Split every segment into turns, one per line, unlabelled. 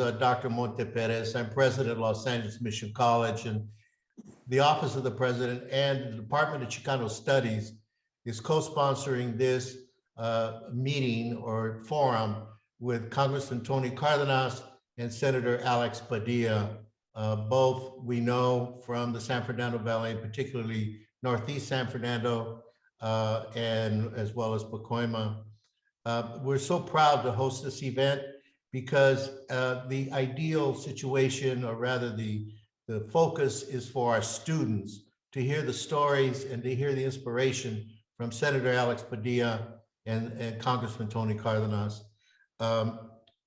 Dr. Monte Perez. I'm president of Los Angeles Mission College, and the Office of the President and the Department of Chicano Studies is co-sponsoring this meeting or forum with Congressman Tony Cardenas and Senator Alex Padilla. Both we know from the San Fernando Valley, particularly Northeast San Fernando, and as well as Pacoima. We're so proud to host this event because the ideal situation, or rather the focus, is for our students to hear the stories and to hear the inspiration from Senator Alex Padilla and Congressman Tony Cardenas.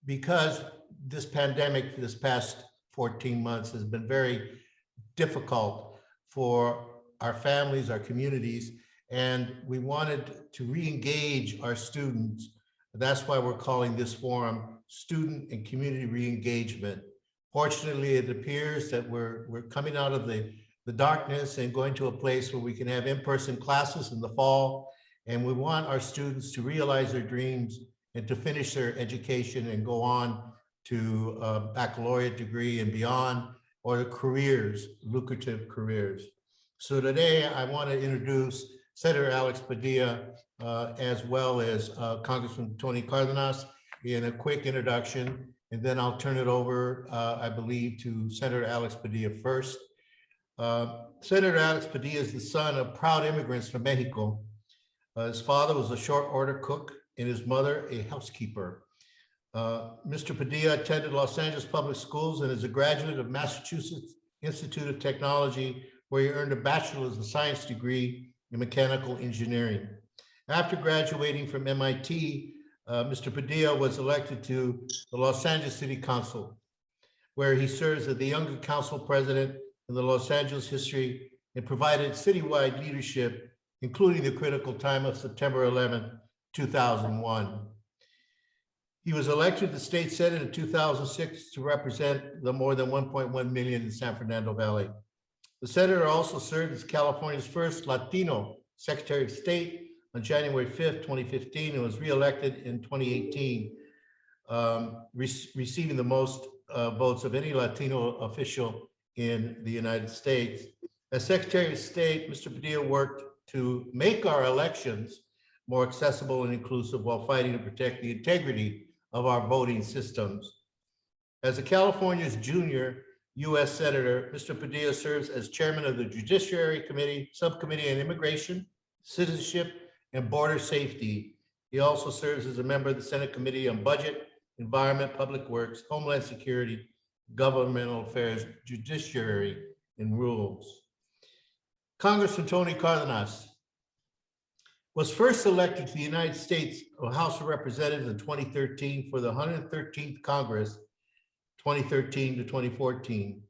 Because this pandemic, this past 14 months, has been very difficult for our families, our communities, and we wanted to re-engage our students. That's why we're calling this forum Student and Community Re-Engagement. Fortunately, it appears that we're coming out of the darkness and going to a place where we can have in-person classes in the fall. And we want our students to realize their dreams and to finish their education and go on to a baccalaureate degree and beyond, or careers, lucrative careers. So today I want to introduce Senator Alex Padilla, as well as Congressman Tony Cardenas in a quick introduction, and then I'll turn it over, I believe, to Senator Alex Padilla first. Senator Alex Padilla is the son of proud immigrants from Mexico. His father was a short order cook and his mother a housekeeper. Mr. Padilla attended Los Angeles Public Schools and is a graduate of Massachusetts Institute of Technology, where he earned a bachelor's of science degree in mechanical engineering. After graduating from MIT, Mr. Padilla was elected to the Los Angeles City Council, where he serves as the youngest council president in the Los Angeles history and provided citywide leadership, including the critical time of September 11, 2001. He was elected to the state senate in 2006 to represent the more than 1.1 million in San Fernando Valley. The senator also served as California's first Latino Secretary of State on January 5th, 2015, and was reelected in 2018, receiving the most votes of any Latino official in the United States. As Secretary of State, Mr. Padilla worked to make our elections more accessible and inclusive while fighting to protect the integrity of our voting systems. As a California's junior U.S. Senator, Mr. Padilla serves as chairman of the Judiciary Committee, Subcommittee on Immigration, Citizenship, and Border Safety. He also serves as a member of the Senate Committee on Budget, Environment, Public Works, Homeland Security, Governmental Affairs, Judiciary, and Rules. Congressman Tony Cardenas was first elected to the United States House of Representatives in 2013 for the 113th Congress, 2013 to 2014,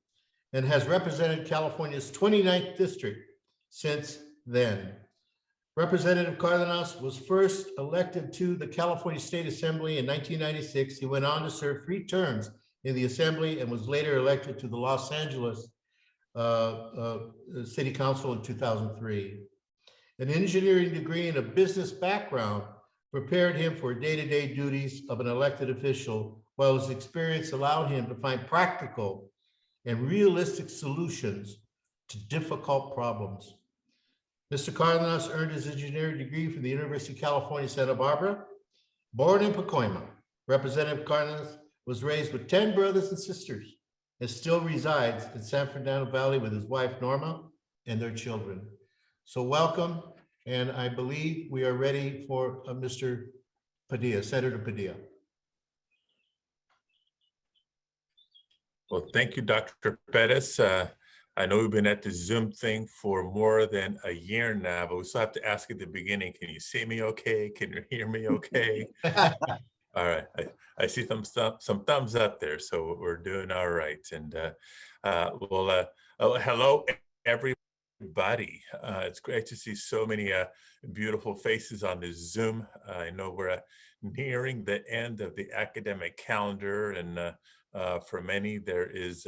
and has represented California's 29th district since then. Representative Cardenas was first elected to the California State Assembly in 1996. He went on to serve 3 terms in the Assembly and was later elected to the Los Angeles City Council in 2003. An engineering degree and a business background prepared him for day-to-day duties of an elected official, while his experience allowed him to find practical and realistic solutions to difficult problems. Mr. Cardenas earned his engineering degree from the University of California, Santa Barbara. Born in Pacoima, Representative Cardenas was raised with 10 brothers and sisters and still resides in San Fernando Valley with his wife, Norma, and their children. So welcome, and I believe we are ready for Mr. Padilla, Senator Padilla.
Well, thank you, Dr. Perez. I know we've been at the Zoom thing for more than a year now, but we still have to ask at the beginning, can you see me okay? Can you hear me okay? All right, I see some thumbs up there, so we're doing all right. And hello, everybody. It's great to see so many beautiful faces on this Zoom. I know we're nearing the end of the academic calendar, and for many, there is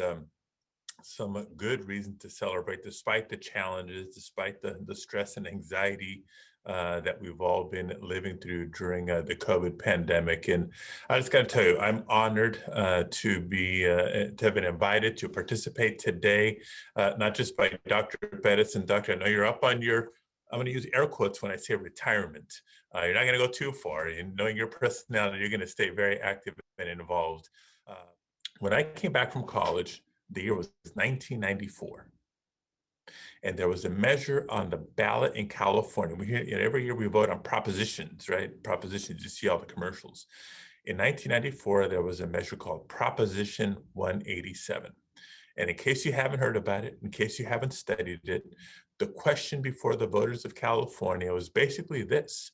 some good reason to celebrate despite the challenges, despite the stress and anxiety that we've all been living through during the COVID pandemic. And I just got to tell you, I'm honored to have been invited to participate today, not just by Dr. Pettis. And Doctor, I know you're up on your, I'm going to use air quotes when I say retirement. You're not going to go too far. And knowing your personality, you're going to stay very active and involved. When I came back from college, the year was 1994. And there was a measure on the ballot in California. We hear, every year we vote on propositions, right? Propositions, you see all the commercials. In 1994, there was a measure called Proposition 187. And in case you haven't heard about it, in case you haven't studied it, the question before the voters of California was basically this: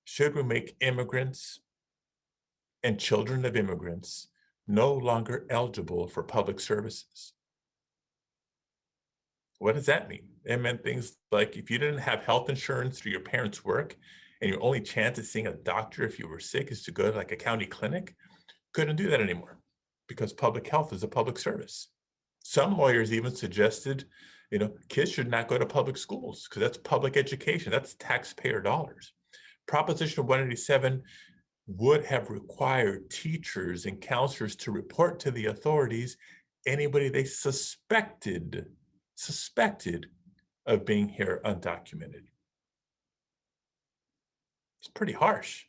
should we make immigrants and children of immigrants no longer eligible for public services? What does that mean? It meant things like if you didn't have health insurance through your parents' work and your only chance of seeing a doctor if you were sick is to go to like a county clinic, couldn't do that anymore because public health is a public service. Some lawyers even suggested, kids should not go to public schools because that's public education. That's taxpayer dollars. Proposition 187 would have required teachers and counselors to report to the authorities anybody they suspected of being here undocumented. It's pretty harsh.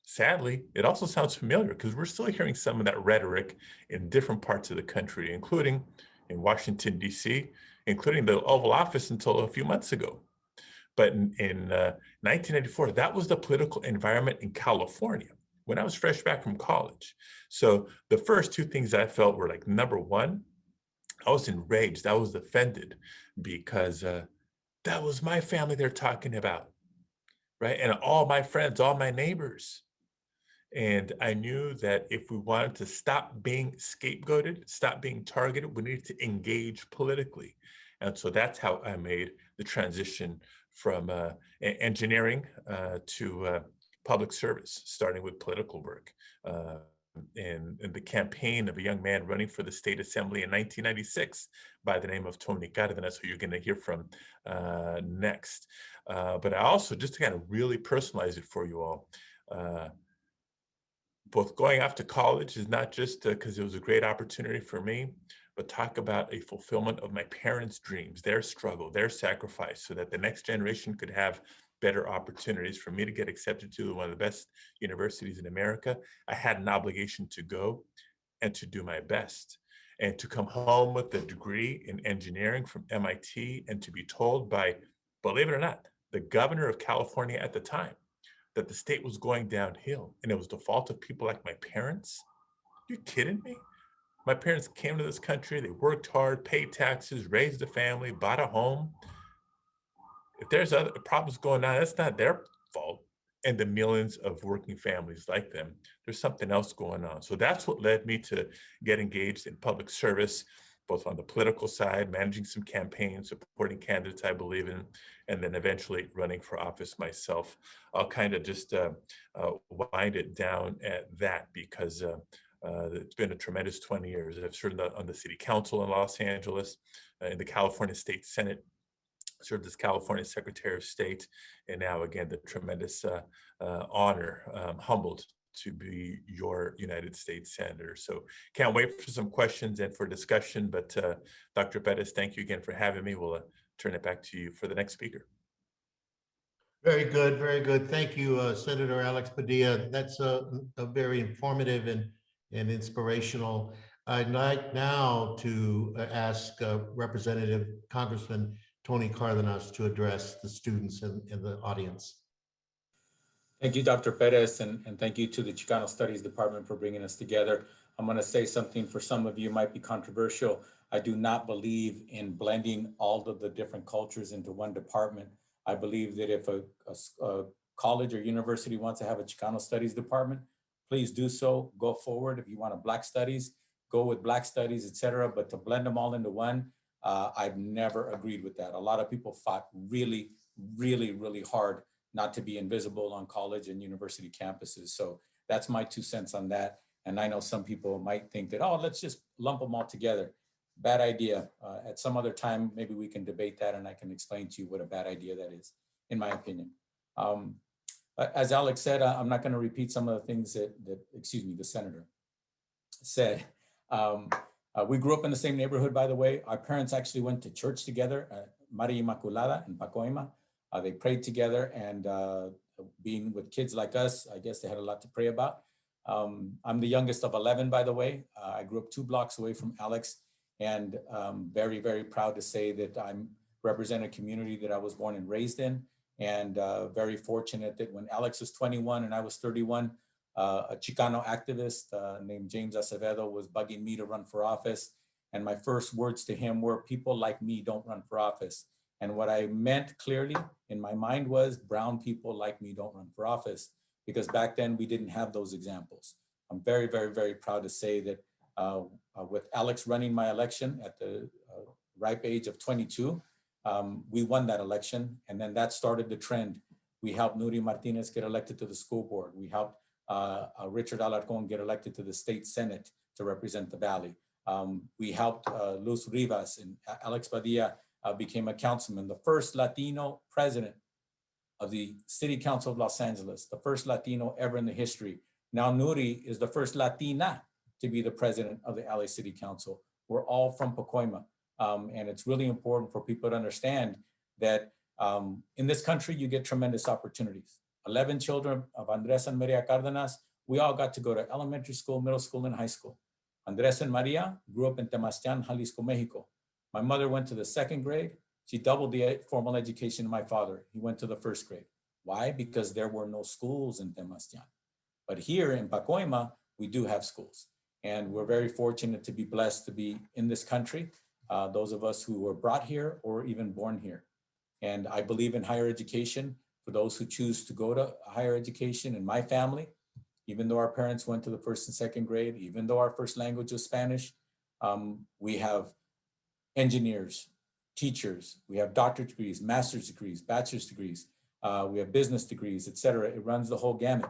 Sadly, it also sounds familiar because we're still hearing some of that rhetoric in different parts of the country, including in Washington, D.C., including the Oval Office until a few months ago. But in 1994, that was the political environment in California when I was fresh back from college. So the first two things I felt were like, number one, I was enraged. I was offended because that was my family they're talking about, right? And all my friends, all my neighbors. And I knew that if we wanted to stop being scapegoated, stop being targeted, we needed to engage politically. And so that's how I made the transition from engineering to public service, starting with political work. In the campaign of a young man running for the state assembly in 1996 by the name of Tony Cardenas, who you're going to hear from next. But I also, just to kind of really personalize it for you all, both going off to college is not just because it was a great opportunity for me, but talk about a fulfillment of my parents' dreams, their struggle, their sacrifice, so that the next generation could have better opportunities. For me to get accepted to one of the best universities in America, I had an obligation to go and to do my best. And to come home with a degree in engineering from MIT and to be told by, believe it or not, the governor of California at the time, that the state was going downhill and it was the fault of people like my parents. You kidding me? My parents came to this country, they worked hard, paid taxes, raised a family, bought a home. If there's other problems going on, that's not their fault. And the millions of working families like them, there's something else going on. So that's what led me to get engaged in public service, both on the political side, managing some campaigns, supporting candidates I believe in, and then eventually running for office myself. I'll kind of just wind it down at that because it's been a tremendous 20 years. I've served on the city council in Los Angeles, in the California State Senate, served as California Secretary of State, and now again, the tremendous honor, humbled to be your United States Senator. So can't wait for some questions and for discussion, but Dr. Pettis, thank you again for having me. We'll turn it back to you for the next speaker.
Very good, very good. Thank you, Senator Alex Padilla. That's a very informative and inspirational. I'd like now to ask Representative Congressman Tony Cardenas to address the students in the audience.
Thank you, Dr. Perez, and thank you to the Chicano Studies Department for bringing us together. I'm going to say something for some of you might be controversial. I do not believe in blending all of the different cultures into one department. I believe that if a college or university wants to have a Chicano Studies Department, please do so. Go forward. If you want a Black Studies, go with Black Studies, etc. But to blend them all into one, I've never agreed with that. A lot of people fought really, really, really hard not to be invisible on college and university campuses. So that's my 2 cents on that. And I know some people might think that, oh, let's just lump them all together. Bad idea. At some other time, maybe we can debate that and I can explain to you what a bad idea that is. in my opinion. As Alex said, I'm not going to repeat some of the things that the senator said. We grew up in the same neighborhood, by the way. Our parents actually went to church together, Maria Inmaculada in Pacoima. They prayed together, and being with kids like us, I guess they had a lot to pray about. I'm the youngest of 11, by the way. I grew up 2 blocks away from Alex, and very, very proud to say that I'm represent a community that I was born and raised in, and very fortunate that when Alex was 21 and I was 31, a Chicano activist named James Acevedo was bugging me to run for office. And my first words to him were, people like me don't run for office. And what I meant clearly in my mind was, brown people like me don't run for office, because back then we didn't have those examples. I'm very, very, very proud to say that with Alex running my election at the ripe age of 22, we won that election. And then that started the trend. We helped Nuri Martinez get elected to the school board. We helped Richard Alarcon get elected to the state Senate to represent the Valley. We helped Luz Rivas, and Alex Padilla became a councilman, the first Latino president of the City Council of Los Angeles, the first Latino ever in the history. Now Nuri is the first Latina to be the president of the LA City Council. We're all from Pacoima. And it's really important for people to understand that in this country, you get tremendous opportunities. 11 children of Andres and Maria Cardenas, we all got to go to elementary school, middle school, and high school. Andres and Maria grew up in Temastian, Jalisco, Mexico. My mother went to the 2nd grade. She doubled the formal education of my father. He went to the 1st grade. Why? Because there were no schools in Temastian. But here in Pacoima, we do have schools. And we're very fortunate to be blessed to be in this country, those of us who were brought here or even born here. And I believe in higher education for those who choose to go to higher education. In my family, even though our parents went to the 1st and 2nd grade, even though our first language was Spanish, we have engineers, teachers, we have doctorate degrees, master's degrees, bachelor's degrees, we have business degrees, et cetera. It runs the whole gamut.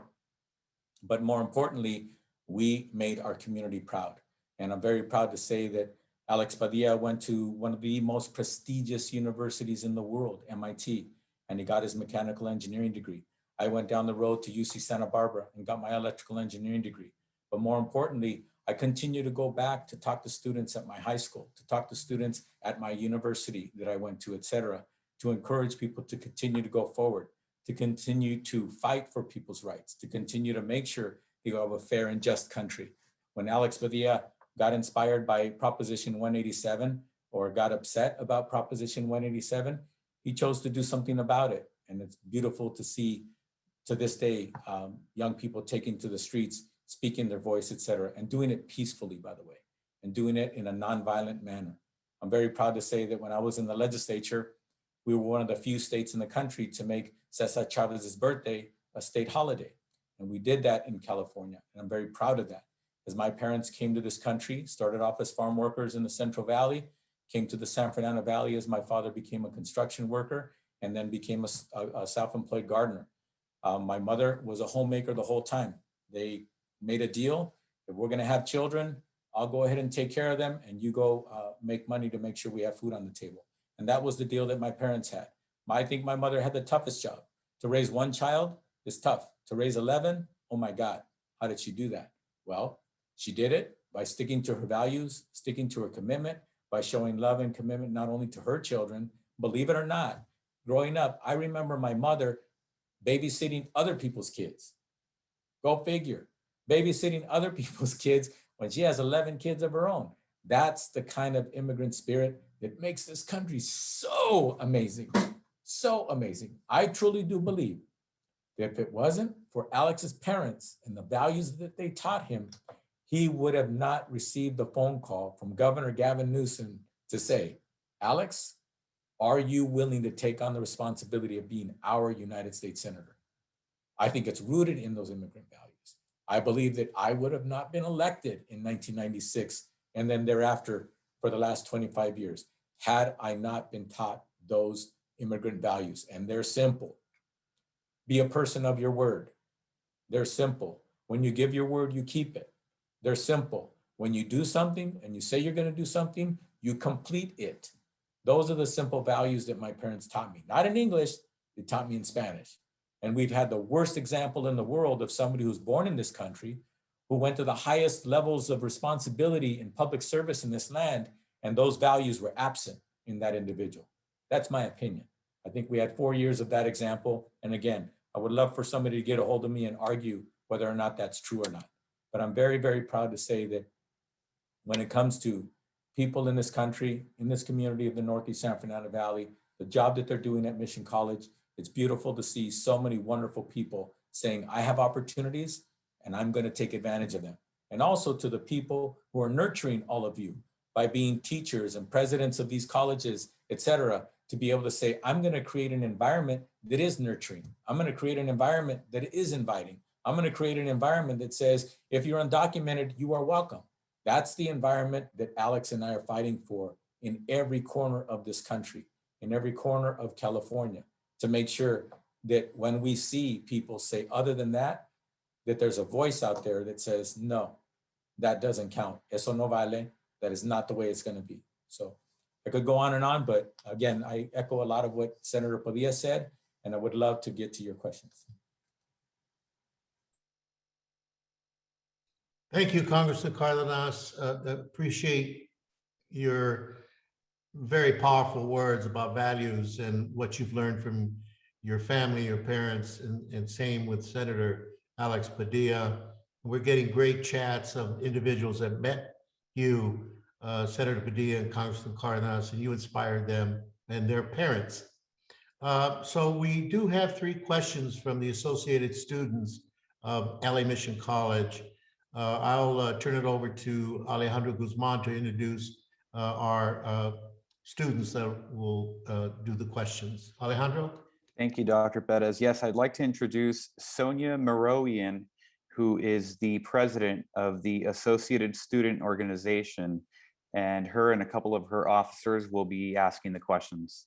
But more importantly, we made our community proud. And I'm very proud to say that Alex Padilla went to one of the most prestigious universities in the world, MIT, and he got his mechanical engineering degree. I went down the road to UC Santa Barbara and got my electrical engineering degree. But more importantly, I continue to go back to talk to students at my high school, to talk to students at my university that I went to, et cetera, to encourage people to continue to go forward, to continue to fight for people's rights, to continue to make sure you have a fair and just country. When Alex Padilla got inspired by Proposition 187 or got upset about Proposition 187, he chose to do something about it. And it's beautiful to see to this day, young people taking to the streets, speaking their voice, et cetera, and doing it peacefully, by the way, and doing it in a nonviolent manner. I'm very proud to say that when I was in the legislature, we were one of the few states in the country to make Cesar Chavez's birthday a state holiday. And we did that in California. And I'm very proud of that. As my parents came to this country, started off as farm workers in the Central Valley, came to the San Fernando Valley as my father became a construction worker, and then became a self-employed gardener. My mother was a homemaker the whole time. They made a deal. If we're gonna have children, I'll go ahead and take care of them, and you go make money to make sure we have food on the table. And that was the deal that my parents had. I think my mother had the toughest job. To raise one child is tough. To raise 11, oh my God, how did she do that? Well, she did it by sticking to her values, sticking to her commitment, by showing love and commitment not only to her children, believe it or not, growing up, I remember my mother babysitting other people's kids. Go figure, babysitting other people's kids when she has 11 kids of her own. That's the kind of immigrant spirit that makes this country so amazing, so amazing. I truly do believe that if it wasn't for Alex's parents and the values that they taught him, he would have not received the phone call from Governor Gavin Newsom to say, Alex, are you willing to take on the responsibility of being our United States Senator? I think it's rooted in those immigrant values. I believe that I would have not been elected in 1996 and then thereafter for the last 25 years had I not been taught those immigrant values. And they're simple. Be a person of your word. They're simple. When you give your word, you keep it. They're simple. When you do something and you say you're going to do something, you complete it. Those are the simple values that my parents taught me. Not in English, They taught me in Spanish. And we've had the worst example in the world of somebody who's born in this country, who went to the highest levels of responsibility in public service in this land, and those values were absent in that individual. That's my opinion. I think we had 4 years of that example. And again, I would love for somebody to get a hold of me and argue whether or not that's true or not. But I'm very, very proud to say that when it comes to people in this country, in this community of the Northeast San Fernando Valley, the job that they're doing at Mission College, it's beautiful to see so many wonderful people saying, I have opportunities and I'm going to take advantage of them. And also to the people who are nurturing all of you by being teachers and presidents of these colleges, et cetera, to be able to say, I'm going to create an environment that is nurturing. I'm going to create an environment that is inviting. I'm going to create an environment that says, if you're undocumented, you are welcome. That's the environment that Alex and I are fighting for in every corner of this country, in every corner of California, to make sure that when we see people say other than that, that there's a voice out there that says, no, that doesn't count. Eso no vale. That is not the way it's going to be. So I could go on, but again, I echo a lot of what Senator Padilla said, and I would love to get to your questions.
Thank you, Congressman Cardenas. Appreciate your very powerful words about values and what you've learned from your family, your parents, and same with Senator Alex Padilla. We're getting great chats of individuals that met you, Senator Padilla and Congressman Cardenas, and you inspired them and their parents. So we do have 3 questions from the associated students of LA Mission College. I'll turn it over to Alejandro Guzman to introduce our students that will do the questions. Alejandro?
Thank you, Dr. Perez. Yes, I'd like to introduce Sonia Merowian, who is the president of the Associated Student Organization, and her and a couple of her officers will be asking the questions.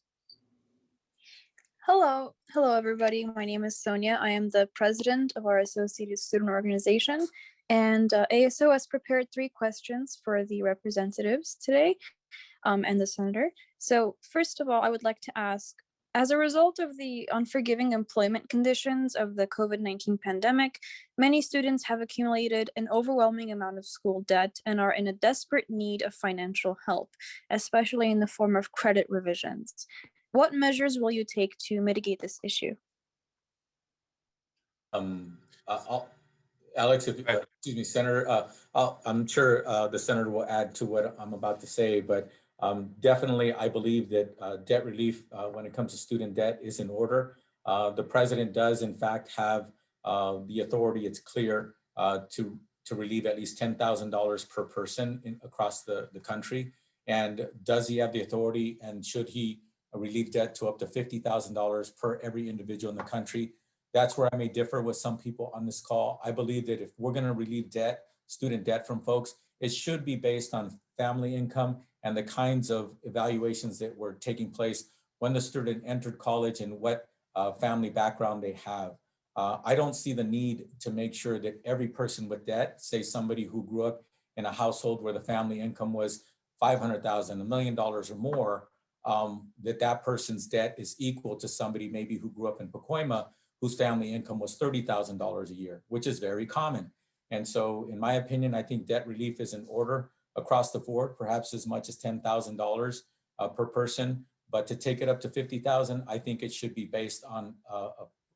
Hello, everybody. My name is Sonia. I am the president of our Associated Student Organization, and ASO has prepared 3 questions for the representatives today and the senator. So first of all, I would like to ask, as a result of the unforgiving employment conditions of the COVID-19 pandemic, many students have accumulated an overwhelming amount of school debt and are in a desperate need of financial help, especially in the form of credit revisions. What measures will you take to mitigate this issue?
Alex, excuse me, Senator, I'm sure the senator will add to what I'm about to say, but definitely I believe that debt relief when it comes to student debt is in order. The president does in fact have the authority, it's clear, to relieve at least $10,000 per person across the country. And does he have the authority, and should he relieve debt to up to $50,000 per every individual in the country? That's where I may differ with some people on this call. I believe that if we're going to relieve debt, student debt from folks, it should be based on family income and the kinds of evaluations that were taking place when the student entered college and what family background they have. I don't see the need to make sure that every person with debt, say somebody who grew up in a household where the family income was $500,000, $1 million or more, that person's debt is equal to somebody maybe who grew up in Pacoima, whose family income was $30,000 a year, which is very common. And so in my opinion, I think debt relief is in order across the board, perhaps as much as $10,000 per person. But to take it up to $50,000, I think it should be based on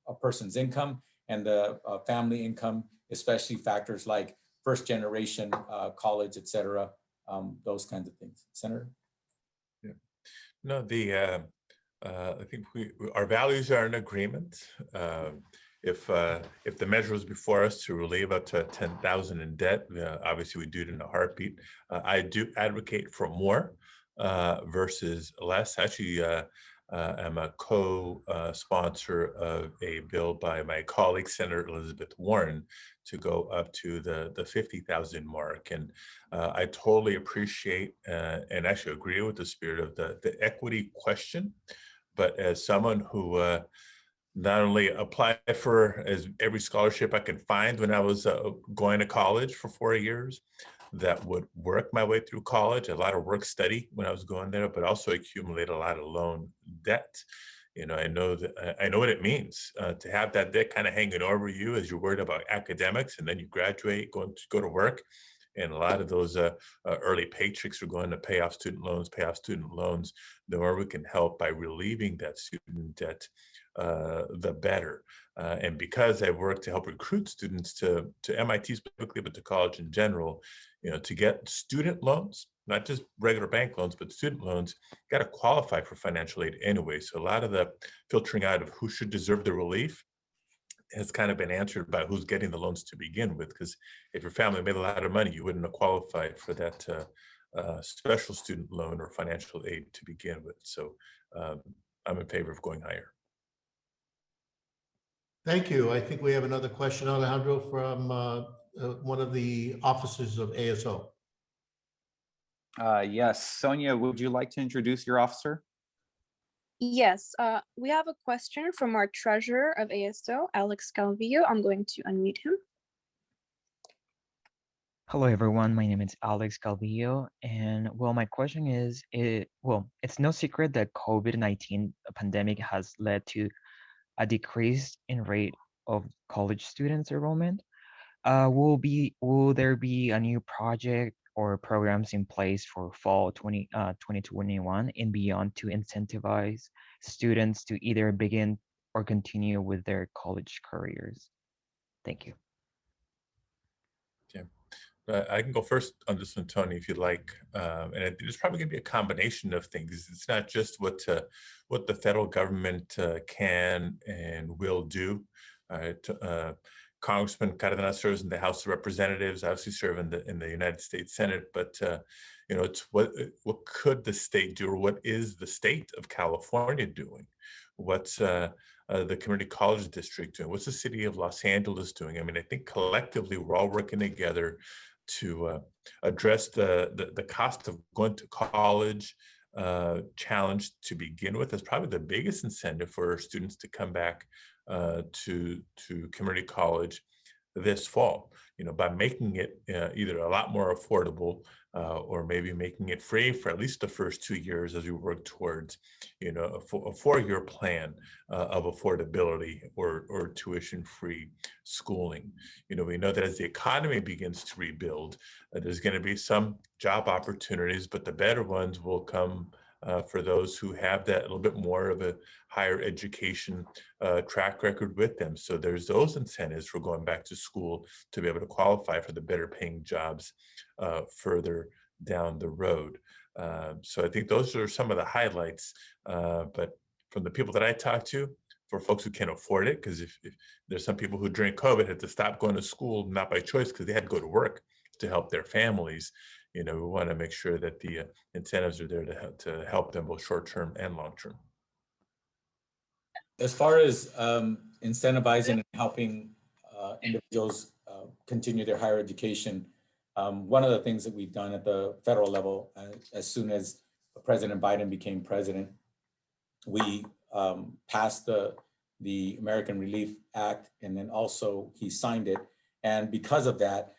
a person's income and the family income, especially factors like first generation college, et cetera, those kinds of things. Senator?
Yeah. No, I think our values are in agreement. If the measure is before us to relieve up to $10,000 in debt, obviously we do it in a heartbeat. I do advocate for more versus less. Actually, I'm a co-sponsor of a bill by my colleague, Senator Elizabeth Warren, to go up to the 50,000 mark. And I totally appreciate and actually agree with the spirit of the equity question. But as someone who not only applied for as every scholarship I could find when I was going to college for 4 years, that would work my way through college, a lot of work study when I was going there, but also accumulate a lot of loan debt. I know that I know what it means to have that debt kind of hanging over you as you're worried about academics, and then you graduate, go to work, and a lot of those early paychecks are going to pay off student loans, The more we can help by relieving that student debt, the better. And because I work to help recruit students to MIT specifically, but to college in general, to get student loans, not just regular bank loans, but student loans, got to qualify for financial aid anyway. So a lot of the filtering out of who should deserve the relief has kind of been answered by who's getting the loans to begin with. Because if your family made a lot of money, you wouldn't have qualified for that special student loan or financial aid to begin with. So I'm in favor of going higher.
Thank you. I think we have another question, Alejandro, from one of the officers of ASO.
Yes, Sonia, would you like to introduce your officer?
Yes, we have a question from our treasurer of ASO, Alex Calvillo. I'm going to unmute him.
Hello, everyone. My name is Alex Calvillo, and well, my question is, it's no secret that COVID-19 pandemic has led to a decrease in rate of college students enrollment. Will there be a new project or programs in place for fall 2021 and beyond to incentivize students to either begin or continue with their college careers? Thank you.
I can go first on this one, Tony, if you'd like. And it's probably going to be a combination of things. It's not just what the federal government can and will do. Congressman Cardenas serves in the House of Representatives, obviously serve in the United States Senate, but it's what could the state do, or what is the state of California doing? What's the community college district doing? What's the city of Los Angeles doing? I mean, I think collectively we're all working together to address the cost of going to college challenge to begin with. Is probably the biggest incentive for students to come back to community college this fall, by making it either a lot more affordable or maybe making it free for at least the first 2 years as we work towards, a four-year plan of affordability or tuition-free schooling. We know that as the economy begins to rebuild, there's going to be some job opportunities, but the better ones will come for those who have that little bit more of a higher education track record with them. So there's those incentives for going back to school to be able to qualify for the better paying jobs further down the road. So I think those are some of the highlights. But from the people that I talk to, for folks who can't afford it, because if there's some people who during COVID had to stop going to school, not by choice, because they had to go to work to help their families. We want to make sure that the incentives are there to help them both short-term and long-term.
As far as incentivizing and helping individuals continue their higher education, one of the things that we've done at the federal level, as soon as President Biden became president, we passed the American Relief Act, and then also he signed it. And because of that,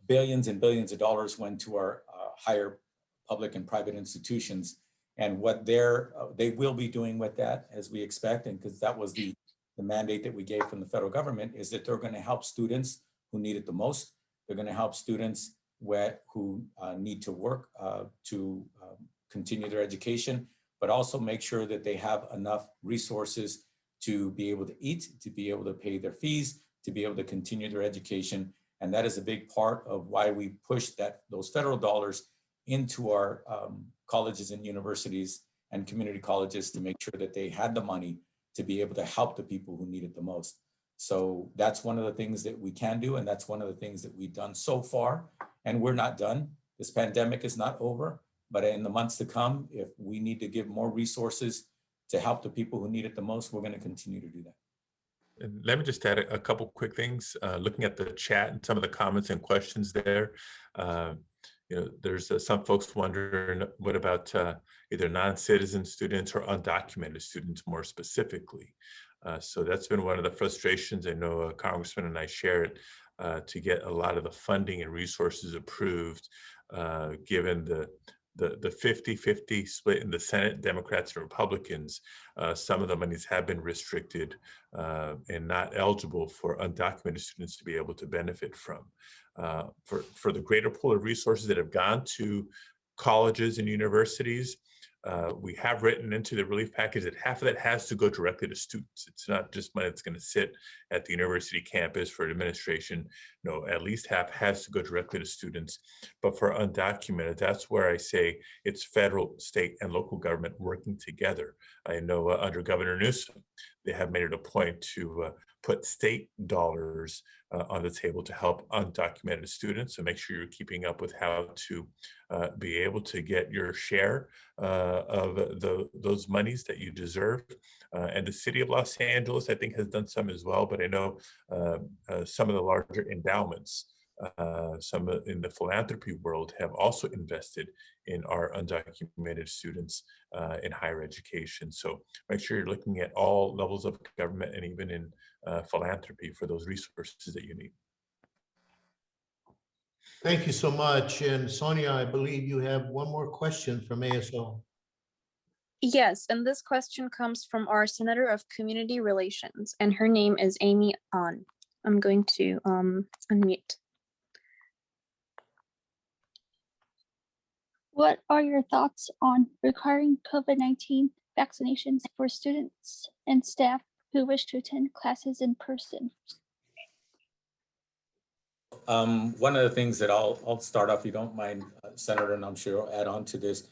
billions and billions of dollars went to our higher public and private institutions. And what they will be doing with that, as we expect, and because that was the mandate that we gave from the federal government, is that they're going to help students who need it the most. They're going to help students who need to work to continue their education, but also make sure that they have enough resources to be able to eat, to be able to pay their fees, to be able to continue their education. And that is a big part of why we push those federal dollars into our colleges and universities and community colleges to make sure that they had the money to be able to help the people who need it the most. So that's one of the things that we can do. And that's one of the things that we've done so far. And we're not done. This pandemic is not over. But in the months to come, if we need to give more resources to help the people who need it the most, we're going to continue to do that.
And let me just add a couple quick things. Looking at the chat and some of the comments and questions there, there's some folks wondering what about either non-citizen students or undocumented students more specifically. So that's been one of the frustrations. I know Congressman and I share it to get a lot of the funding and resources approved, given the 50-50 split in the Senate, Democrats and Republicans, some of the monies have been restricted and not eligible for undocumented students to be able to benefit from. For the greater pool of resources that have gone to colleges and universities, we have written into the relief package that half of that has to go directly to students. It's not just money that's going to sit at the university campus for administration. No, at least half has to go directly to students. But for undocumented, that's where I say it's federal, state, and local government working together. I know under Governor Newsom, they have made it a point to put state dollars on the table to help undocumented students. So make sure you're keeping up with how to be able to get your share of those monies that you deserve. And the city of Los Angeles, I think, has done some as well, but I know some of the larger endowments, some in the philanthropy world have also invested in our undocumented students in higher education. So make sure you're looking at all levels of government and even in philanthropy for those resources that you need.
Thank you so much. And Sonia, I believe you have one more question from ASO.
Yes, and this question comes from our Senator of Community Relations, and her name is Amy An. I'm going to unmute.
What are your thoughts on requiring COVID-19 vaccinations for students and staff who wish to attend classes in person?
One of the things that I'll start off, if you don't mind, Senator, and I'm sure you'll add on to this.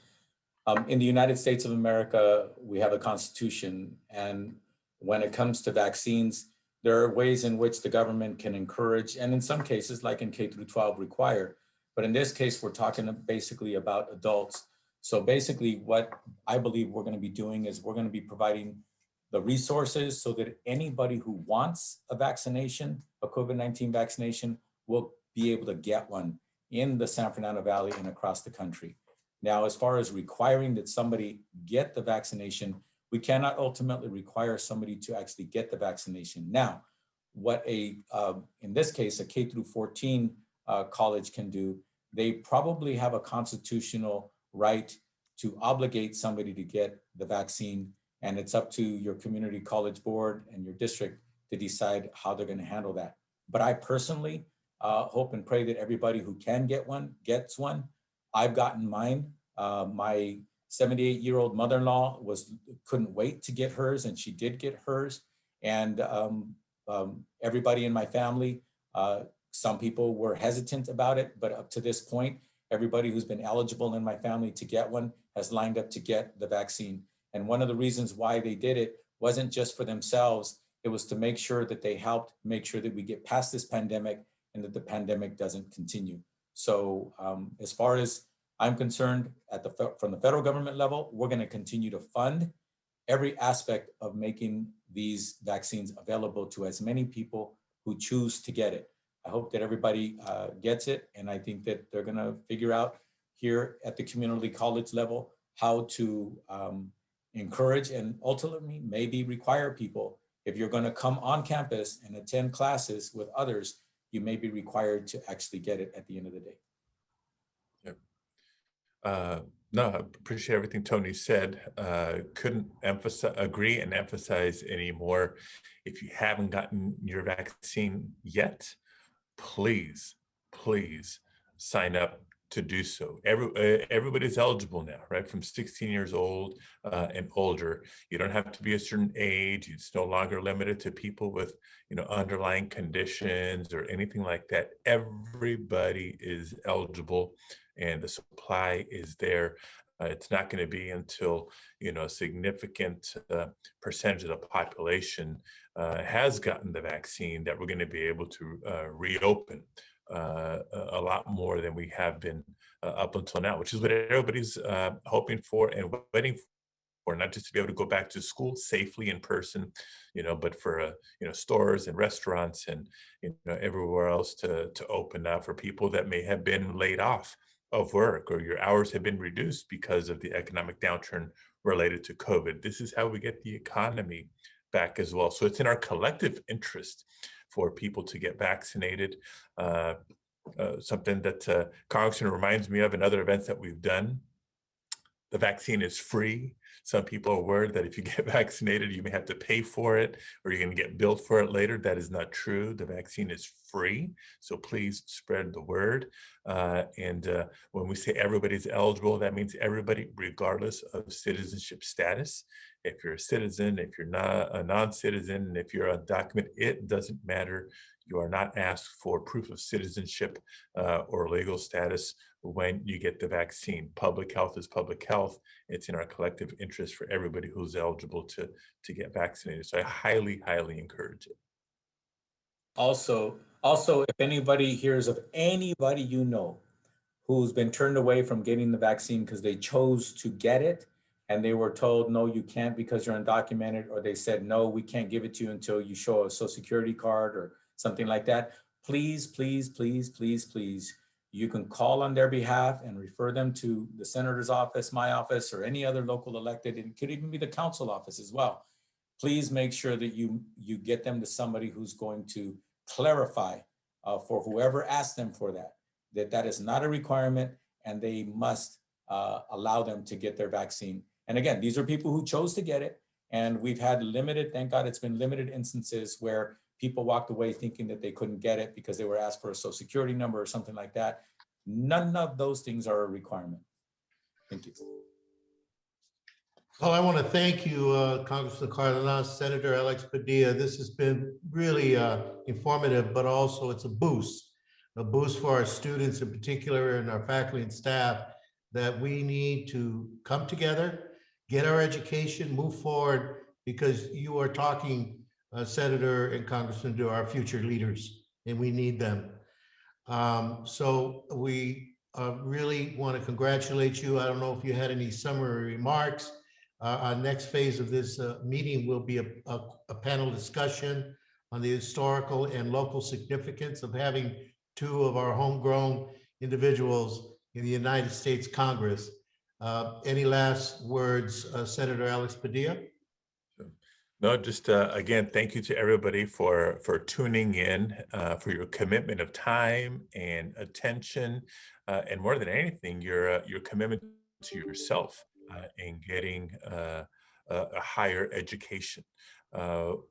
In the United States of America, we have a constitution, and when it comes to vaccines, there are ways in which the government can encourage, and in some cases, like in K through 12, require. But in this case, we're talking basically about adults. So basically what I believe we're going to be doing is we're going to be providing the resources so that anybody who wants a vaccination, a COVID-19 vaccination, will be able to get one in the San Fernando Valley and across the country. Now, as far as requiring that somebody get the vaccination, we cannot ultimately require somebody to actually get the vaccination. Now, what in this case, a K through 14 college can do, they probably have a constitutional right to obligate somebody to get the vaccine, and it's up to your community college board and your district to decide how they're going to handle that. But I personally hope and pray that everybody who can get one gets one. I've gotten mine. My 78-year-old mother-in-law couldn't wait to get hers, and she did get hers. And everybody in my family, some people were hesitant about it, but up to this point, everybody who's been eligible in my family to get one has lined up to get the vaccine. And one of the reasons why they did it wasn't just for themselves, it was to make sure that they helped make sure that we get past this pandemic and that the pandemic doesn't continue. So as far as I'm concerned, from the federal government level, we're going to continue to fund every aspect of making these vaccines available to as many people who choose to get it. I hope that everybody gets it, and I think that they're going to figure out here at the community college level how to encourage and ultimately maybe require people. If you're going to come on campus and attend classes with others, you may be required to actually get it at the end of the day.
No, I appreciate everything Tony said. Couldn't agree and emphasize anymore. If you haven't gotten your vaccine yet, please sign up to do so. Everybody's eligible now, right? From 16 years old and older. You don't have to be a certain age. It's no longer limited to people with, underlying conditions or anything like that. Everybody is eligible, and the supply is there. It's not going to be until a significant percentage of the population has gotten the vaccine that we're going to be able to reopen a lot more than we have been up until now, which is what everybody's hoping for and waiting for, not just to be able to go back to school safely in person, but for stores and restaurants and everywhere else to open up for people that may have been laid off of work, or your hours have been reduced because of the economic downturn related to COVID. This is how we get the economy back as well. So it's in our collective interest for people to get vaccinated. Something that Congressman reminds me of in other events that we've done the vaccine is free. Some people are worried that if you get vaccinated, you may have to pay for it or you're going to get billed for it later. That is not true. The vaccine is free. So please spread the word. When we say everybody's eligible, that means everybody, regardless of citizenship status. If you're a citizen, if you're not a non-citizen, and if you're undocumented, it doesn't matter. You are not asked for proof of citizenship or legal status when you get the vaccine. Public health is public health. It's in our collective interest for everybody who's eligible to get vaccinated. So I highly, highly encourage it.
Also, if anybody hears of anybody you know who's been turned away from getting the vaccine because they chose to get it and they were told, no, you can't because you're undocumented, or they said, no, we can't give it to you until you show a social security card or something like that, please, please, please, please, please, you can call on their behalf and refer them to the senator's office, my office, or any other local elected. It could even be the council office as well. Please make sure that you get them to somebody who's going to clarify for whoever asked them for that is not a requirement, and they must allow them to get their vaccine. And again, these are people who chose to get it, and we've had limited, thank God it's been limited instances where people walked away thinking that they couldn't get it because they were asked for a social security number or something like that. None of those things are a requirement. Thank you.
Well, I want to thank you, Congressman Cardenas, Senator Alex Padilla. This has been really informative, but also it's a boost for our students in particular and our faculty and staff, that we need to come together, get our education, move forward, because you are talking, Senator and Congressman, to our future leaders, and we need them. So we really want to congratulate you. I don't know if you had any summary remarks. Our next phase of this meeting will be a panel discussion on the historical and local significance of having two of our homegrown individuals in the United States Congress. Any last words, Senator Alex Padilla?
No, just again, thank you to everybody for tuning in, for your commitment of time and attention, and more than anything, your commitment to yourself in getting a higher education.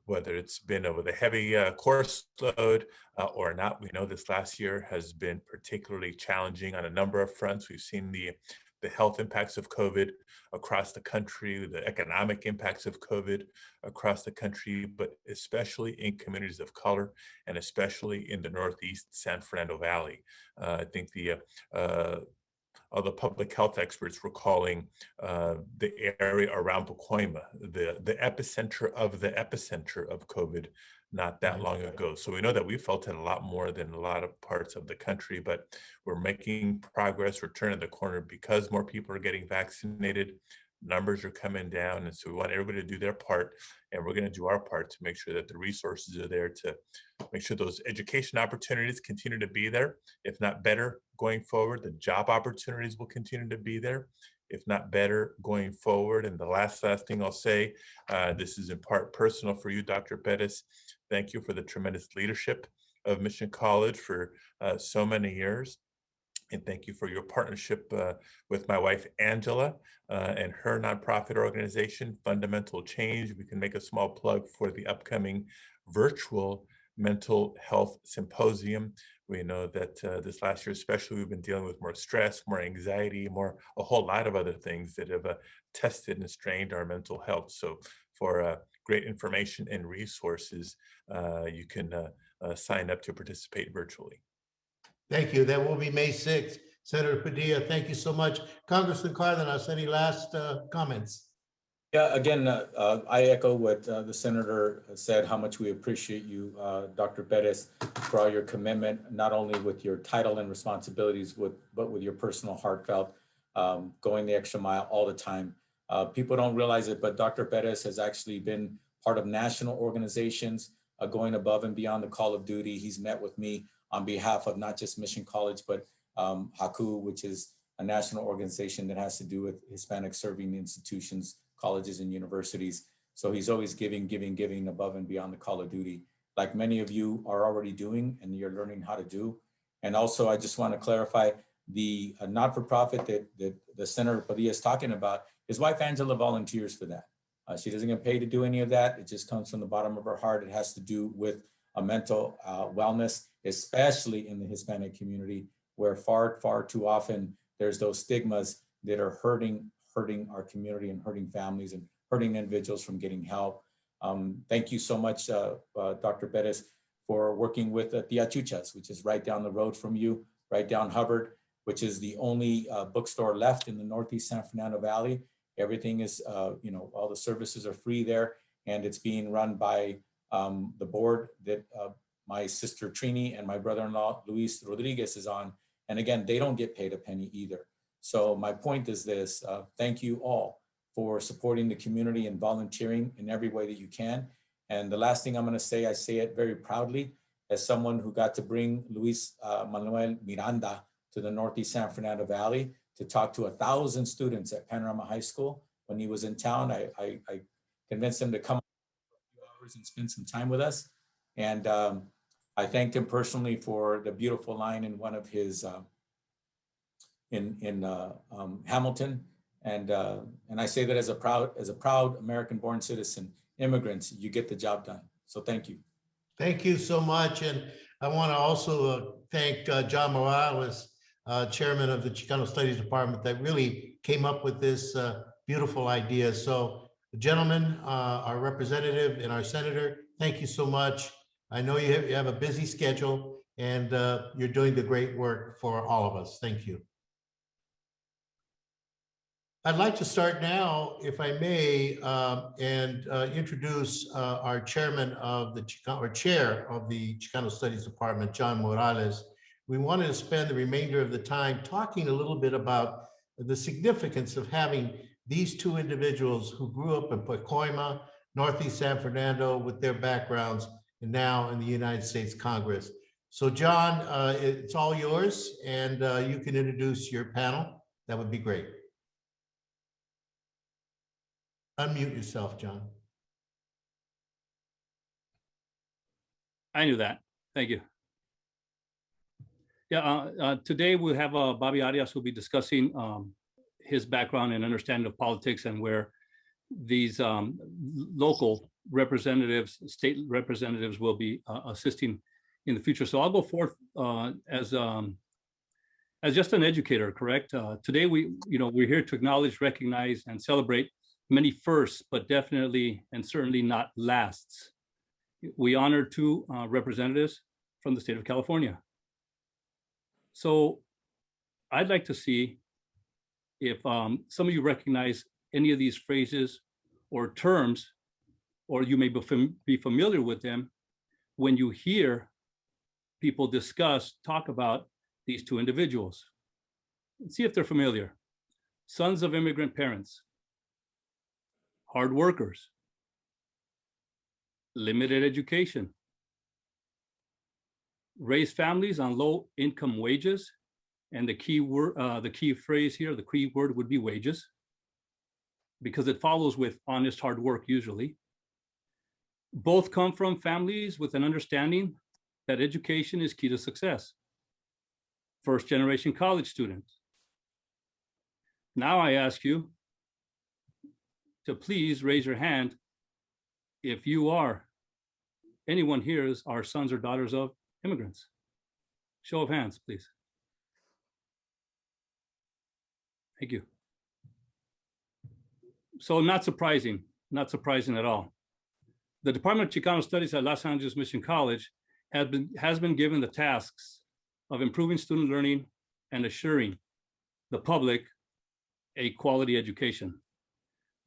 Whether it's been with a heavy course load or not, we know this last year has been particularly challenging on a number of fronts. We've seen the health impacts of COVID across the country, the economic impacts of COVID across the country, but especially in communities of color, and especially in the Northeast San Fernando Valley. I think the public health experts were calling the area around Pacoima the epicenter of COVID not that long ago. So we know that we felt it a lot more than a lot of parts of the country, but we're making progress. We're turning the corner because more people are getting vaccinated. Numbers are coming down. And so we want everybody to do their part, and we're going to do our part to make sure that the resources are there to make sure those education opportunities continue to be there. If not better going forward, the job opportunities will continue to be there, if not better going forward. And the last thing I'll say, this is in part personal for you, Dr. Pettis. Thank you for the tremendous leadership of Mission College for so many years. And thank you for your partnership with my wife, Angela, and her nonprofit organization, Fundamental Change. We can make a small plug for the upcoming virtual mental health symposium. We know that this last year, especially, we've been dealing with more stress, more anxiety, a whole lot of other things that have tested and strained our mental health. So for great information and resources, you can sign up to participate virtually.
Thank you. That will be May 6th. Senator Padilla, thank you so much. Congressman Cardenas, any last comments?
Yeah, again, I echo what the senator said, how much we appreciate you, Dr. Pettis, for all your commitment, not only with your title and responsibilities, but with your personal heartfelt, going the extra mile all the time. People don't realize it, but Dr. Pettis has actually been part of national organizations going above and beyond the call of duty. He's met with me on behalf of not just Mission College, but HACU, which is a national organization that has to do with Hispanic serving institutions, colleges and universities. So he's always giving above and beyond the call of duty, like many of you are already doing and you're learning how to do. And also, I just want to clarify, The not-for-profit that the Senator Padilla is talking about, his wife Angela volunteers for that. She doesn't get paid to do any of that. It just comes from the bottom of her heart. It has to do with a mental wellness, especially in the Hispanic community, where far too often there's those stigmas that are hurting our community and hurting families and hurting individuals from getting help. Thank you so much, Dr. Perez, for working with Tia Chuchas, which is right down the road from you, right down Hubbard, which is the only bookstore left in the Northeast San Fernando Valley. Everything is, all the services are free there, and it's being run by the board that my sister Trini and my brother-in-law Luis Rodriguez is on. And again, they don't get paid a penny either. So my point is this, thank you all for supporting the community and volunteering in every way that you can. And the last thing I'm gonna say, I say it very proudly, as someone who got to bring Luis Manuel Miranda to the Northeast San Fernando Valley to talk to 1,000 students at Panorama High School. When he was in town, I convinced him to come for a few hours and spend some time with us. And I thanked him personally for the beautiful line in one of his, in Hamilton. And I say that as a proud American-born citizen, immigrants, you get the job done. So thank you.
Thank you so much. And I want to also thank John Morales, chairman of the Chicano Studies Department, that really came up with this beautiful idea. So gentlemen, our representative and our senator, thank you so much. I know you have a busy schedule, and you're doing the great work for all of us. Thank you. I'd like to start now, if I may, and introduce our chairman of the chair of the Chicano Studies Department, John Morales. We wanted to spend the remainder of the time talking a little bit about the significance of having these two individuals who grew up in Pacoima, Northeast San Fernando, with their backgrounds, and now in the United States Congress. So John, it's all yours, and you can introduce your panel. That would be great. Unmute yourself, John.
I knew that. Thank you. Yeah, today we'll have Bobby Arias, who'll be discussing his background and understanding of politics and where these local representatives, state representatives will be assisting in the future. So I'll go forth as just an educator, correct? Today we're here to acknowledge, recognize, and celebrate many firsts, but definitely and certainly not lasts. We honor two representatives from the state of California. So I'd like to see if some of you recognize any of these phrases or terms, or you may be familiar with them when you hear people talk about these two individuals. Let's see if they're familiar. Sons of immigrant parents, hard workers, limited education, raise families on low income wages, and the key phrase here, the key word would be wages, because it follows with honest hard work usually. Both come from families with an understanding that education is key to success. First generation college students. Now I ask you to please raise your hand if anyone here are sons or daughters of immigrants. Show of hands, please. Thank you. So not surprising at all. The Department of Chicano Studies at Los Angeles Mission College has been given the tasks of improving student learning and assuring the public a quality education.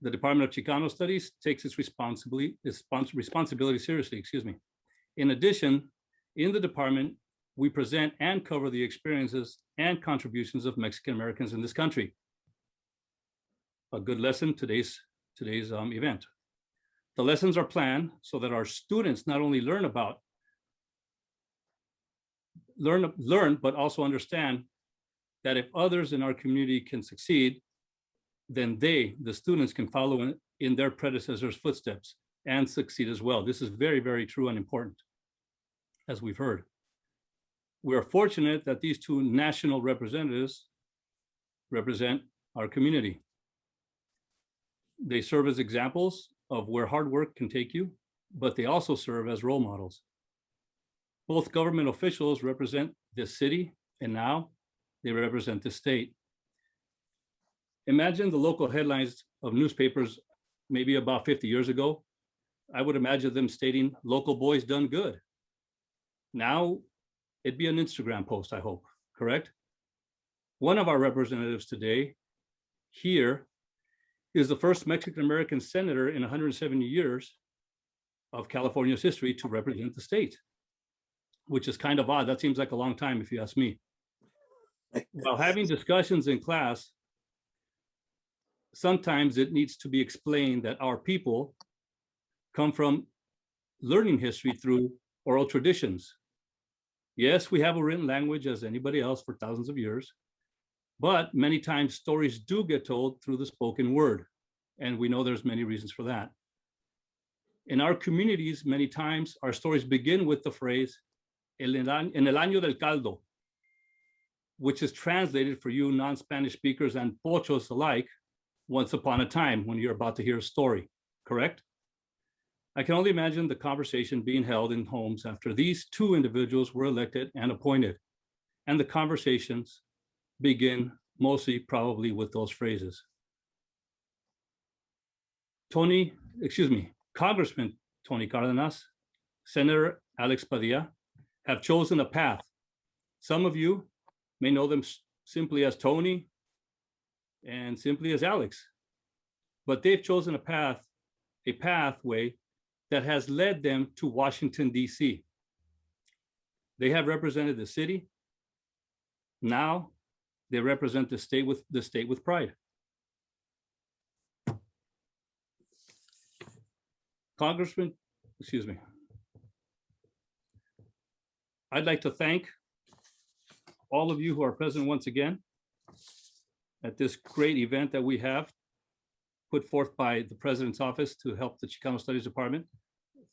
The Department of Chicano Studies takes its responsibility seriously, In addition, in the department, we present and cover the experiences and contributions of Mexican Americans in this country. A good lesson, today's event. The lessons are planned so that our students not only learn, but also understand that if others in our community can succeed, then the students can follow in their predecessors' footsteps and succeed as well. This is very, very true and important, as we've heard. we're fortunate that these two national representatives represent our community. They serve as examples of where hard work can take you, but they also serve as role models. Both government officials represent this city, and now they represent the state. Imagine the local headlines of newspapers maybe about 50 years ago. I would imagine them stating, "Local boys done good." Now, it'd be an Instagram post, I hope, correct? One of our representatives today here is the first Mexican-American senator in 170 years of California's history to represent the state, which is kind of odd. That seems like a long time, if you ask me. While having discussions in class, sometimes it needs to be explained that our people come from learning history through oral traditions. Yes, we have a written language as anybody else for thousands of years, but many times stories do get told through the spoken word, and we know there's many reasons for that. In our communities, many times our stories begin with the phrase, en el año del caldo, which is translated for you non-Spanish speakers and pochos alike, once upon a time, when you're about to hear a story, correct? I can only imagine the conversation being held in homes after these two individuals were elected and appointed. And the conversations begin mostly probably with those phrases. Congressman Tony Cardenas, Senator Alex Padilla have chosen a path. Some of you may know them simply as Tony and simply as Alex, but they've chosen a pathway that has led them to Washington, D.C. They have represented the city. Now they represent the state with pride. Congressman, I'd like to thank all of you who are present once again at this great event that we have put forth by the President's office to help the Chicano Studies Department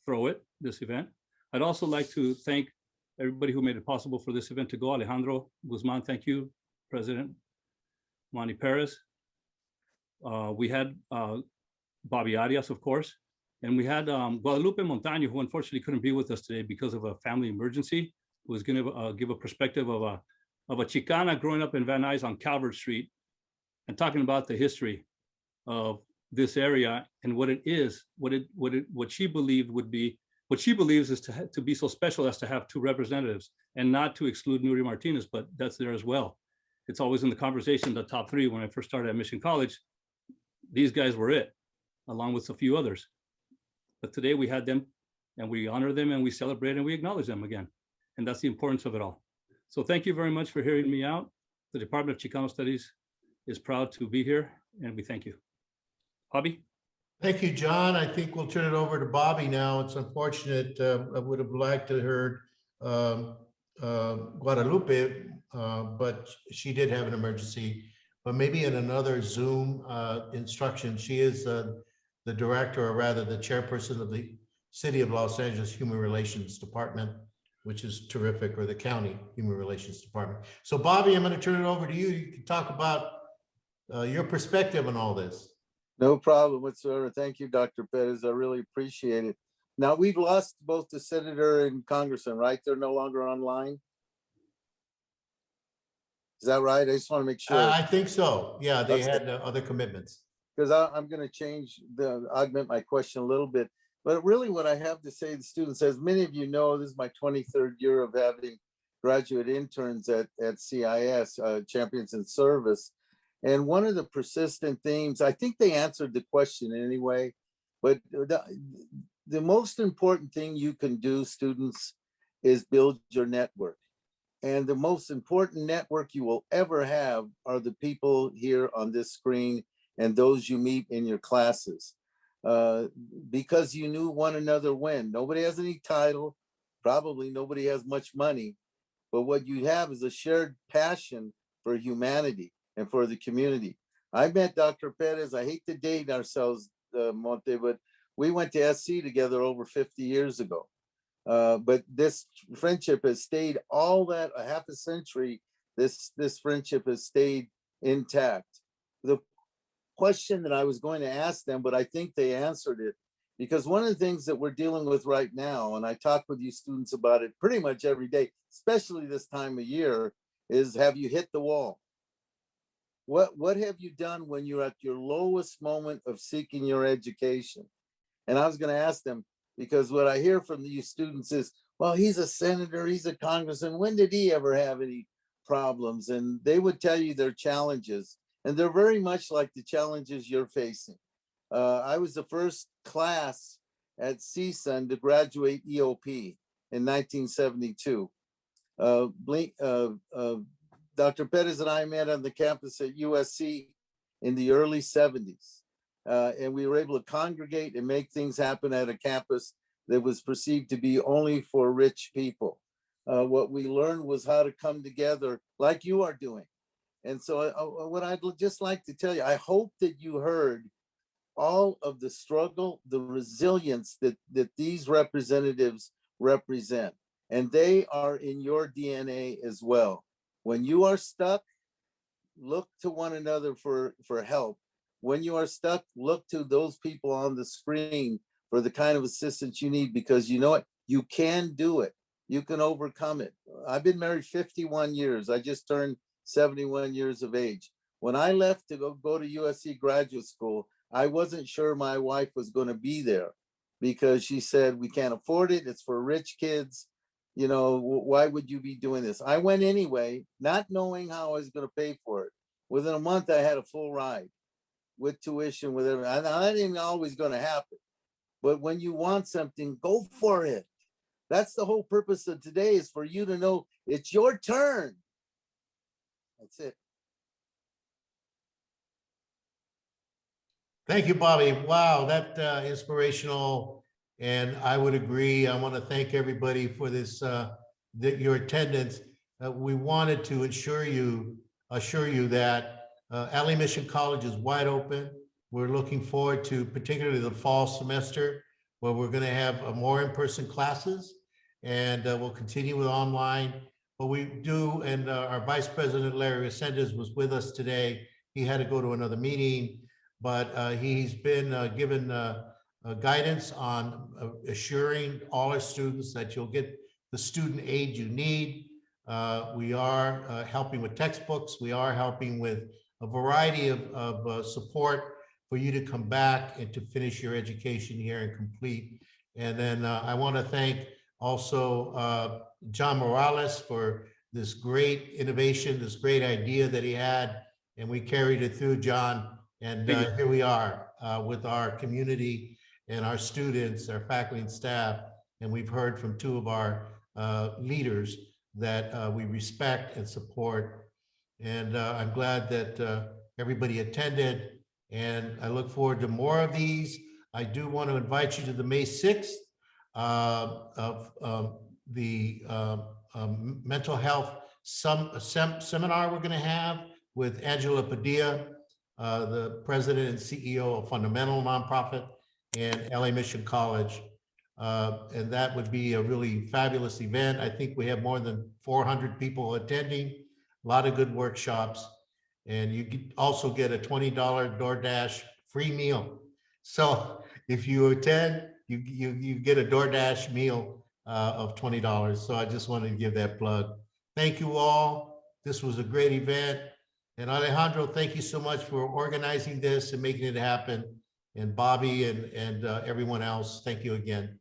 throw this event. I'd also like to thank everybody who made it possible for this event to go. Alejandro Guzman, thank you. President Manny Perez. We had Bobby Arias, of course, and we had Guadalupe Montaño, who unfortunately couldn't be with us today because of a family emergency, who was going to give a perspective of a Chicana growing up in Van Nuys on Calvert Street and talking about the history of this area and what it is, what she believed would be, what she believes is to be so special as to have two representatives, and not to exclude Nuri Martinez, but that's there as well. It's always in the conversation, the top three. When I first started at Mission College, these guys were it, along with a few others. But today we had them, and we honor them, and we celebrate, and we acknowledge them again. And that's the importance of it all. So thank you very much for hearing me out. The Department of Chicano Studies is proud to be here, and we thank you. Bobby?
Thank you, John. I think we'll turn it over to Bobby now. It's unfortunate. I would have liked to heard Guadalupe, but she did have an emergency. But maybe in another Zoom instruction, she is the director, or rather the chairperson of the City of Los Angeles Human Relations Department, which is terrific, or the County Human Relations Department. So Bobby, I'm going to turn it over to you. You can talk about your perspective on all this.
No problem whatsoever. Thank you, Dr. Perez. I really appreciate it. Now, we've lost both the senator and congressman, right? They're no longer online. Is that right? I just want to make sure.
I think so. Yeah, they
Okay.
had other commitments.
Because I'm going to augment my question a little bit. But really what I have to say to students, as many of you know, this is my 23rd year of having graduate interns at CIS, Champions in Service. And one of the persistent themes, I think they answered the question anyway, but the most important thing you can do, students, is build your network. And the most important network you will ever have are the people here on this screen and those you meet in your classes. Because you knew one another when. Nobody has any title, probably nobody has much money, but what you have is a shared passion for humanity and for the community. I met Dr. Perez, I hate to date ourselves, Monte, but we went to SC together over 50 years ago. But this friendship has stayed all that, a half a century, this friendship has stayed intact. The question that I was going to ask them, but I think they answered it, because one of the things that we're dealing with right now, and I talk with you students about it pretty much every day, especially this time of year, is have you hit the wall? What have you done when you're at your lowest moment of seeking your education? And I was going to ask them, because what I hear from you students is, well, he's a senator, he's a congressman, when did he ever have any problems? And they would tell you their challenges, and they're very much like the challenges you're facing. I was the first class at CSUN to graduate EOP in 1972. Dr. Perez and I met on the campus at USC in the early 70s. And we were able to congregate and make things happen at a campus that was perceived to be only for rich people. What we learned was how to come together like you are doing. And so what I'd just like to tell you, I hope that you heard all of the struggle, the resilience that these representatives represent. And they are in your DNA as well. When you are stuck, look to one another for help. When you are stuck, look to those people on the screen for the kind of assistance you need, because you know what? You can do it. You can overcome it. I've been married 51 years. I just turned 71 years of age. When I left to go to USC graduate school, I wasn't sure my wife was going to be there, because she said, we can't afford it. It's for rich kids. You know, why would you be doing this? I went anyway, not knowing how I was going to pay for it. Within a month, I had a full ride with tuition, with everything. And that ain't always going to happen. But when you want something, go for it. That's the whole purpose of today, is for you to know it's your turn. That's it.
Thank you, Bobby. Wow, that inspirational. And I would agree. I want to thank everybody for this, your attendance. We wanted to assure you that LA Mission College is wide open. We're looking forward to particularly the fall semester, where we're going to have more in-person classes, and we'll continue with online. But we do, and our Vice President Larry Ascendez was with us today. He had to go to another meeting, but he's been given guidance on assuring all our students that you'll get the student aid you need. We are helping with textbooks. We are helping with a variety of support for you to come back and to finish your education here and complete. And then I want to thank also John Morales for this great innovation, this great idea that he had, and we carried it through, John. And here we are with our community and our students, our faculty and staff. And we've heard from two of our leaders that we respect and support. And I'm glad that everybody attended. And I look forward to more of these. I do want to invite you to the May 6th of the mental health seminar we're going to have with Angela Padilla, the president and CEO of Fundamental Nonprofit and LA Mission College. And that would be a really fabulous event. I think we have more than 400 people attending, a lot of good workshops. And you also get a $20 DoorDash free meal. So if you attend, you get a DoorDash meal of $20. So I just wanted to give that plug. Thank you all. This was a great event. And Alejandro, thank you so much for organizing this and making it happen. And Bobby and everyone else, thank you again.